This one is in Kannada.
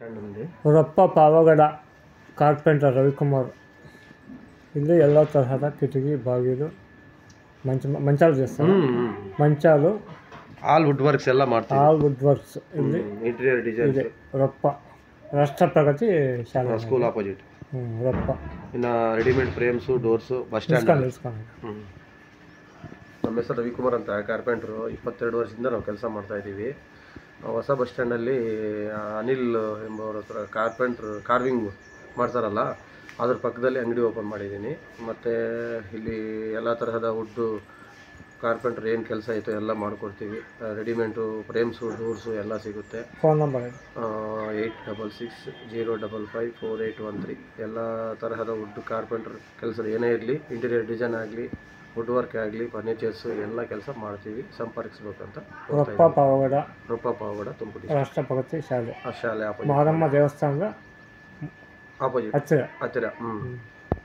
ಸ್ಟ್ಯಾಂಡ್ ఉంది. ರೊಪ್ಪ ಪಾವಗಡ ಕಾರ್ಪೆಂಟರ್ ರವಿಕುಮಾರ್. ಇಲ್ಲಿ ಎಲ್ಲ ತರಹದ ಕಿಟಕಿ ಬಾಗಿಲು ಮಂಚಾలు చేస్తారు. ಮಂಚಾలు ಆಲ್ ವುಡ್ ವರ್ಕ್ಸ್ ಎಲ್ಲ ಮಾಡ್ತೀವಿ. ಆಲ್ ವುಡ್ ವರ್ಕ್ಸ್ ಇಲ್ಲಿ ಇಂಟೀರಿಯರ್ ಡಿಸೈನ್ ಇದೆ. ರೊಪ್ಪ ರಾಷ್ಟ್ರ ಪ್ರಗತಿ ಶಾಲೆ ಸ್ಕೂಲ್ ಆಪೋಸಿಟ್. ರೊಪ್ಪ ಇನ್ನು readymade frames doors bus stand. ನಮ್ಮ ಹೆಸರು ರವಿಕುಮಾರ್ ಅಂತ, ಕಾರ್ಪೆಂಟ್ರು. 22 ವರ್ಷದಿಂದ ನಾವು ಕೆಲಸ ಮಾಡ್ತಾ ಇದ್ದೀವಿ. ಹೊಸ ಬಸ್ ಸ್ಟ್ಯಾಂಡಲ್ಲಿ ಅನಿಲ್ ಎಂಬವ್ರ ಹತ್ರ ಕಾರ್ವಿಂಗ್ ಮಾಡ್ತಾರಲ್ಲ, ಅದ್ರ ಪಕ್ಕದಲ್ಲಿ ಅಂಗಡಿ ಓಪನ್ ಮಾಡಿದ್ದೀನಿ. ಮತ್ತು ಇಲ್ಲಿ ಎಲ್ಲ ತರಹದ ವುಡ್ಡು ಕಾರ್ಪೆಂಟ್ರ್ ಏನು ಕೆಲಸ ಐತೋ ಎಲ್ಲ ಮಾಡಿಕೊಡ್ತೀವಿ. ರೆಡಿಮೇಡು ಫ್ರೇಮ್ಸು ಡೋರ್ಸು ಎಲ್ಲ ಸಿಗುತ್ತೆ. Phone number 8660554813. ಎಲ್ಲ ತರಹದ ವುಡ್ ಕಾರ್ಪೆಂಟ್ರ್ ಕೆಲಸದ ಏನೇ ಇರಲಿ, ಇಂಟೀರಿಯರ್ ಡಿಸೈನ್ ಆಗಲಿ, ವುಡ್ ವರ್ಕ್ ಆಗಲಿ, ಫರ್ನಿಚರ್ಸು ಎಲ್ಲ ಕೆಲಸ ಮಾಡ್ತೀವಿ. ಸಂಪರ್ಕಿಸ್ಬೇಕಂತ. ರೊಪ್ಪ ಪಾವಗಡ ತುಮಕೂರು ರಾಷ್ಟ್ರ ಪ್ರಗತಿ ಶಾಲೆ. ಆ ಶಾಲೆ ಮಾರಮ್ಮ ದೇವಸ್ಥಾನದ ಆಪೋಸಿಟ್ ಹತ್ತಿರ. ಹತ್ತಿರ.